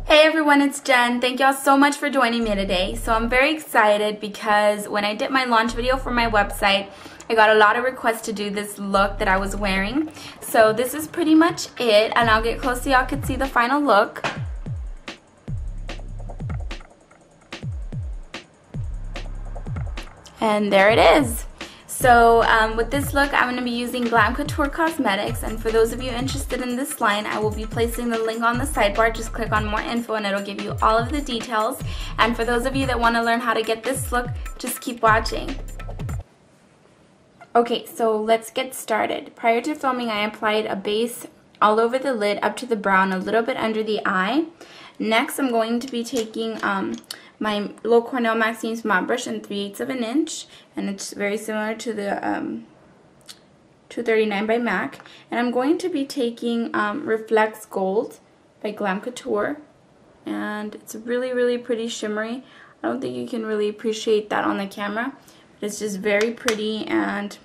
Hey everyone, it's Jen. Thank y'all so much for joining me today. So I'm very excited because when I did my launch video for my website, I got a lot of requests to do this look that I was wearing. So this is pretty much it, and I'll get close so y'all can see the final look. And there it is. So with this look, I'm going to be using Glam Couture Cosmetics, and for those of you interested in this line, I will be placing the link on the sidebar. Just click on more info and it'll give you all of the details. And for those of you that want to learn how to get this look, just keep watching. Okay, so let's get started. Prior to filming, I applied a base all over the lid up to the brow and a little bit under the eye. Next, I'm going to be taking my Low Cornell Maxine Smart Brush in 3/8 of an inch, and it's very similar to the 239 by MAC. And I'm going to be taking Reflects Gold by Glam Couture, and it's really, really pretty shimmery. I don't think you can really appreciate that on the camera, but it's just very pretty, and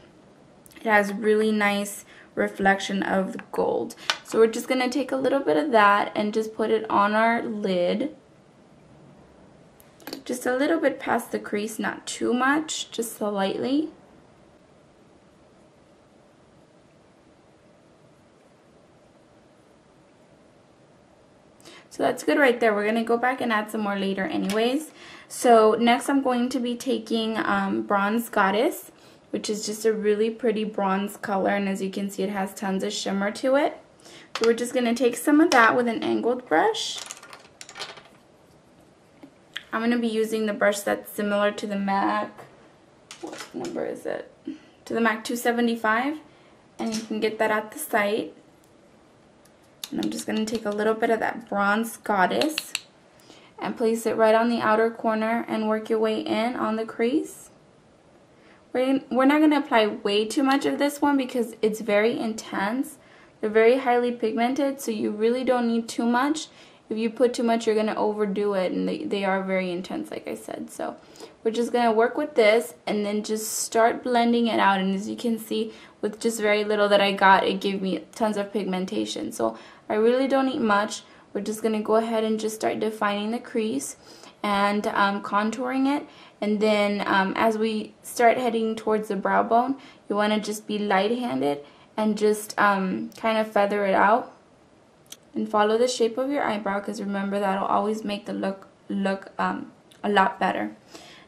it has really nice reflection of the gold. So we're just going to take a little bit of that and just put it on our lid. Just a little bit past the crease, not too much, just slightly. So that's good right there. We're going to go back and add some more later anyways. So next I'm going to be taking Bronze Goddess, which is just a really pretty bronze color, and as you can see it has tons of shimmer to it. So we're just going to take some of that with an angled brush. I'm going to be using the brush that's similar to the MAC, what number is it? To the MAC 275, and you can get that at the site. And I'm just going to take a little bit of that Bronze Goddess and place it right on the outer corner and work your way in on the crease. We're not going to apply way too much of this one because it's very intense. They're very highly pigmented, so you really don't need too much. If you put too much, you're going to overdo it, and they are very intense, like I said. So we're just going to work with this and then just start blending it out. And as you can see, with just very little that I got, it gave me tons of pigmentation. So I really don't need much. We're just going to go ahead and just start defining the crease and contouring it. And then as we start heading towards the brow bone, you want to just be light-handed and just kind of feather it out. And follow the shape of your eyebrow, because remember, that'll always make the look a lot better.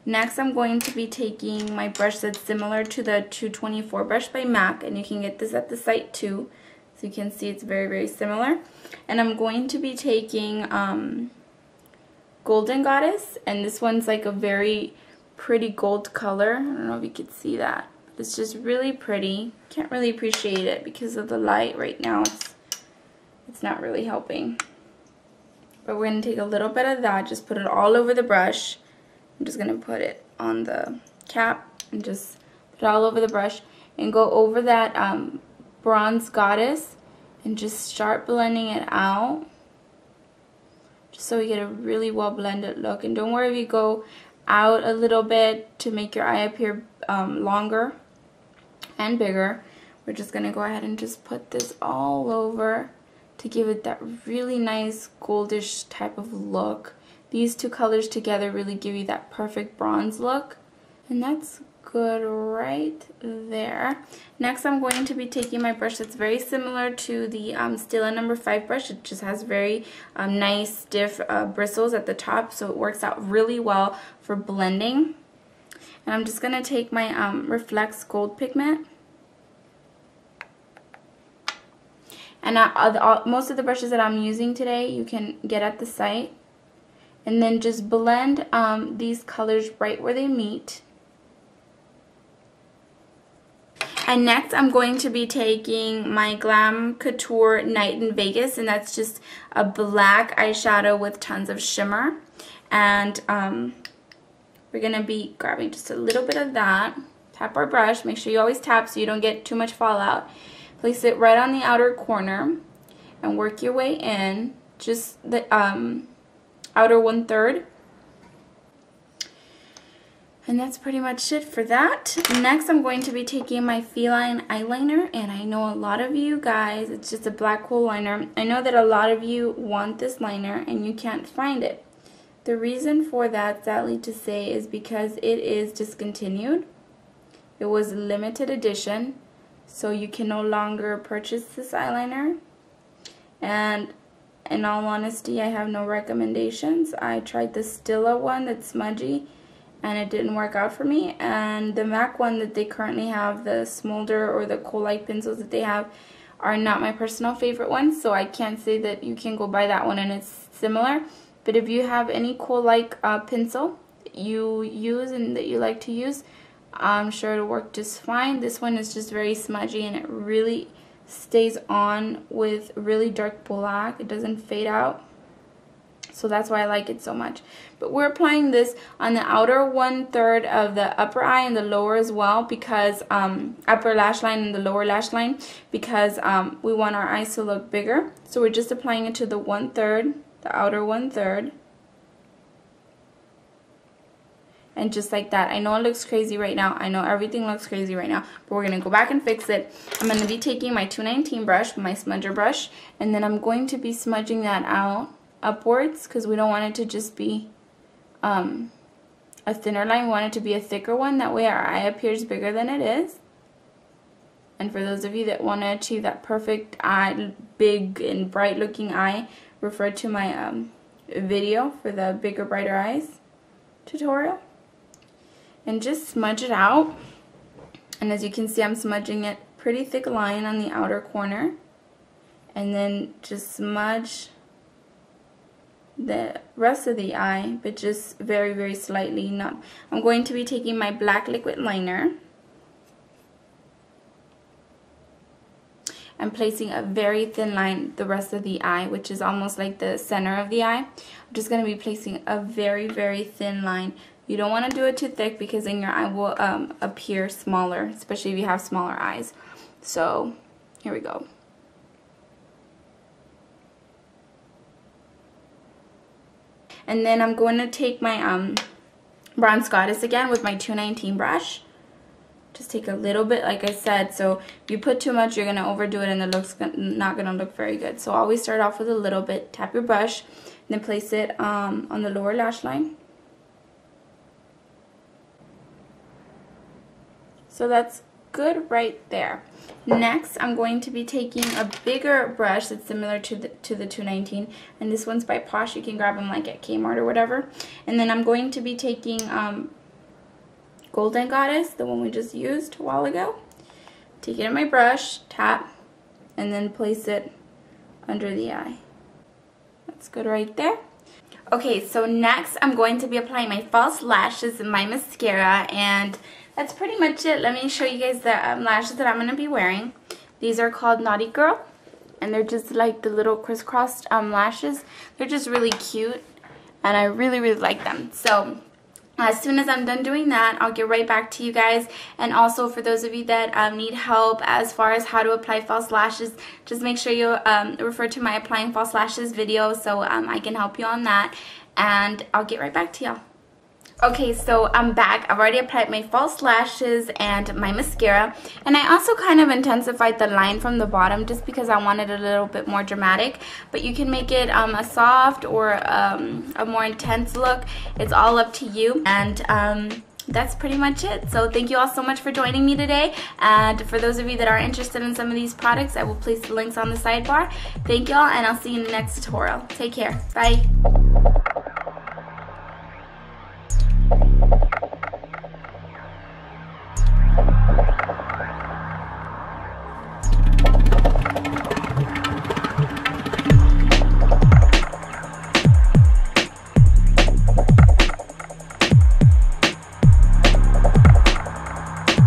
Next, I'm going to be taking my brush that's similar to the 224 brush by MAC, and you can get this at the site too. So you can see it's very, very similar. And I'm going to be taking Golden Goddess, and this one's like a very pretty gold color. I don't know if you could see that. It's just really pretty. Can't really appreciate it because of the light right now. It's not really helping. But we're going to take a little bit of that, just put it all over the brush. I'm just going to put it on the cap and just put it all over the brush and go over that Bronze Goddess and just start blending it out. Just so we get a really well blended look. And don't worry if you go out a little bit to make your eye appear longer and bigger. We're just going to go ahead and just put this all over to give it that really nice goldish type of look. These two colors together really give you that perfect bronze look, and that's good right there. Next, I'm going to be taking my brush that's very similar to the Stila number 5 brush. It just has very nice stiff bristles at the top, so it works out really well for blending. And I'm just going to take my Reflects Gold pigment. And most of the brushes that I'm using today you can get at the site. And then just blend these colors right where they meet. And next I'm going to be taking my Glam Couture Night in Vegas, and that's just a black eyeshadow with tons of shimmer. And we're going to be grabbing just a little bit of that. Tap our brush. Make sure you always tap so you don't get too much fallout. Place it right on the outer corner and work your way in. Just the outer 1/3. And that's pretty much it for that. Next, I'm going to be taking my Feline eyeliner, and I know a lot of you guys, it's just a black hole liner. I know that a lot of you want this liner and you can't find it. The reason for that, sadly to say, is because it is discontinued. It was limited edition, so you can no longer purchase this eyeliner. And in all honesty, I have no recommendations. I tried the Stila one that's smudgy, and it didn't work out for me. And the MAC one that they currently have, the Smolder or the Kohl-like pencils that they have, are not my personal favorite ones, so I can't say that you can go buy that one and it's similar. But if you have any Kohl-like pencil that you use and that you like to use, I'm sure it'll work just fine. This one is just very smudgy, and it really stays on with really dark black. It doesn't fade out. So that's why I like it so much. But we're applying this on the outer 1/3 of the upper eye and the lower as well, because upper lash line and the lower lash line, because we want our eyes to look bigger. So we're just applying it to the 1/3, the outer 1/3. And just like that. I know it looks crazy right now. I know everything looks crazy right now. But we're going to go back and fix it. I'm going to be taking my 219 brush, my smudger brush. And then I'm going to be smudging that out upwards, because we don't want it to just be a thinner line. We want it to be a thicker one. That way our eye appears bigger than it is. And for those of you that want to achieve that perfect eye, big and bright looking eye, refer to my video for the bigger, brighter eyes tutorial. And just smudge it out. And as you can see, I'm smudging it pretty thick line on the outer corner. And then just smudge the rest of the eye, but just very, very slightly. I'm going to be taking my black liquid liner and placing a very thin line the rest of the eye, which is almost like the center of the eye. I'm just going to be placing a very, very thin line. You don't want to do it too thick, because then your eye will appear smaller, especially if you have smaller eyes. So here we go. And then I'm going to take my Bronze Goddess again with my 219 brush. Just take a little bit, like I said. So if you put too much, you're going to overdo it and it looks not going to look very good. So always start off with a little bit. Tap your brush, and then place it on the lower lash line. So that's good right there. Next, I'm going to be taking a bigger brush that's similar to the 219, and this one's by Posh. You can grab them like at Kmart or whatever. And then I'm going to be taking Golden Goddess, the one we just used a while ago. Take it in my brush, tap, and then place it under the eye. That's good right there. Okay, so next I'm going to be applying my false lashes and my mascara, and that's pretty much it. Let me show you guys the lashes that I'm going to be wearing. These are called Naughty Girl, and they're just like the little crisscrossed lashes. They're just really cute, and I really, really like them. So as soon as I'm done doing that, I'll get right back to you guys. And also for those of you that need help as far as how to apply false lashes, just make sure you refer to my applying false lashes video, so I can help you on that. And I'll get right back to y'all. Okay, so I'm back. I've already applied my false lashes and my mascara, and I also kind of intensified the line from the bottom just because I wanted a little bit more dramatic. But you can make it a soft or a more intense look. It's all up to you. And that's pretty much it. So thank you all so much for joining me today. And for those of you that are interested in some of these products, I will place the links on the sidebar. Thank you all, and I'll see you in the next tutorial. Take care. Bye.